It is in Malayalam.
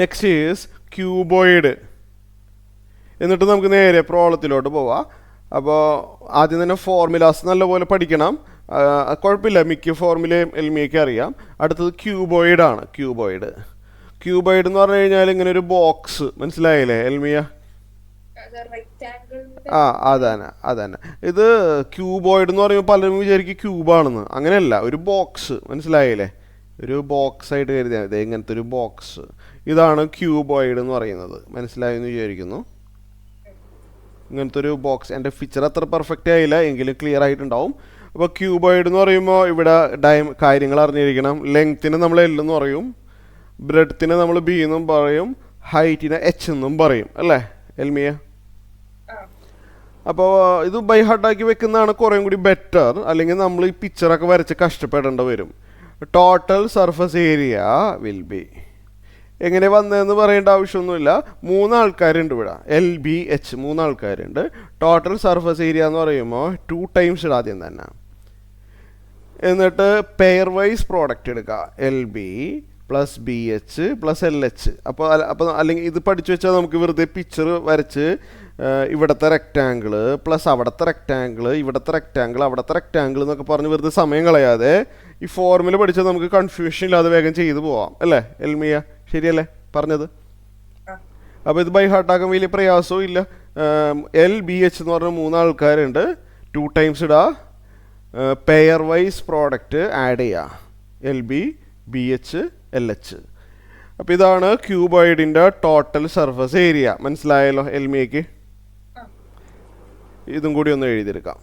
Next is cuboid. എന്നിട്ട് നമുക്ക് നേരെ പ്രോബ്ലത്തിലോട്ട് പോവാം. അപ്പോൾ ആദ്യം തന്നെ ഫോർമുലാസ് നല്ലപോലെ പഠിക്കണം. കുഴപ്പമില്ല, മിക്ക ഫോർമുലയും എൽമിയൊക്കെ അറിയാം. അടുത്തത് ക്യൂബോയിഡ് ആണ്. ക്യൂബോയിഡ് എന്ന് പറഞ്ഞു കഴിഞ്ഞാൽ ഇങ്ങനെ ഒരു ബോക്സ്, മനസ്സിലായില്ലേ എൽമിയ? അതന്നെ. ഇത് ക്യൂബോയിഡ് എന്ന് പറയുമ്പോൾ പലരും വിചാരിക്കും ക്യൂബാണെന്ന്. അങ്ങനെയല്ല, ഒരു ബോക്സ്, മനസ്സിലായില്ലേ? ഒരു ബോക്സ് ആയിട്ട് കരുതിയാൽ മതി. ഇങ്ങനത്തെ ഒരു ബോക്സ്, ഇതാണ് ക്യൂബോയിഡ് എന്ന് പറയുന്നത്. മനസ്സിലായെന്ന് വിചാരിക്കുന്നു. ഇങ്ങനത്തെ ഒരു ബോക്സ്. എൻ്റെ പിക്ചർ അത്ര പെർഫെക്റ്റ് ആയില്ല, എങ്കിലും ക്ലിയർ ആയിട്ടുണ്ടാവും. അപ്പോൾ ക്യൂബോയിഡ് എന്ന് പറയുമ്പോൾ ഇവിടെ കാര്യങ്ങൾ അറിഞ്ഞിരിക്കണം. ലെങ്ത്തിന് നമ്മൾ എൽ എന്ന് പറയും, ബ്രെഡ്ത്തിന് നമ്മൾ ബി എന്നും പറയും, ഹൈറ്റിനെ എച്ച് എന്നും പറയും, അല്ലേ എൽമിയ? അപ്പോൾ ഇത് ബൈ ഹാർട്ടാക്കി വെക്കുന്നതാണ് കുറേയും കൂടി ബെറ്റർ. അല്ലെങ്കിൽ നമ്മൾ ഈ പിക്ചറൊക്കെ വരച്ച് കഷ്ടപ്പെടേണ്ടി വരും. Total surface area will be എങ്ങനെ വന്നതെന്ന് പറയേണ്ട ആവശ്യമൊന്നുമില്ല. 3 ആൾക്കാരുണ്ട് ഇവിടെ, എൽ ബി എച്ച് 3 ആൾക്കാരുണ്ട്. ടോട്ടൽ സർഫസ് ഏരിയ എന്ന് പറയുമ്പോൾ 2 ടൈംസ് ഇടുക ആദ്യം തന്നെ. എന്നിട്ട് പെയർ വൈസ് പ്രോഡക്റ്റ് എടുക്കുക, L B plus B H plus L H. അപ്പോൾ അല്ലെങ്കിൽ ഇത് പഠിച്ചു വെച്ചാൽ നമുക്ക് വെറുതെ പിക്ചർ വരച്ച് ഇവിടുത്തെ റെക്റ്റാങ്കിൾ പ്ലസ് അവിടുത്തെ റെക്റ്റാങ്കിൾ, ഇവിടുത്തെ റെക്റ്റാങ്കിൾ, അവിടുത്തെ റെക്റ്റാങ്കിൾ എന്നൊക്കെ പറഞ്ഞ് വെറുതെ സമയം കളയാതെ ഈ ഫോർമുല പഠിച്ചാൽ നമുക്ക് കൺഫ്യൂഷൻ ഇല്ലാതെ വേഗം ചെയ്തു പോവാം, അല്ലേ എൽമിയ? ശരിയല്ലേ പറഞ്ഞത്? അപ്പോൾ ഇത് ബൈ ഹാർട്ടാക്കാൻ വലിയ പ്രയാസവും ഇല്ല. എൽ ബി എച്ച് എന്ന് പറഞ്ഞ 3 ആൾക്കാരുണ്ട്. 2 ടൈംസ് ഇടുക, പെയർ വൈസ് പ്രോഡക്റ്റ് ആഡ് ചെയ്യുക, L B B H L H. അപ്പോൾ ഇതാണ് ക്യൂബോയിഡിൻ്റെ ടോട്ടൽ സർഫസ് ഏരിയ. മനസ്സിലായല്ലോ എൽമിയക്ക്? ഇതും കൂടി ഒന്ന് എഴുതിയെടുക്കാം.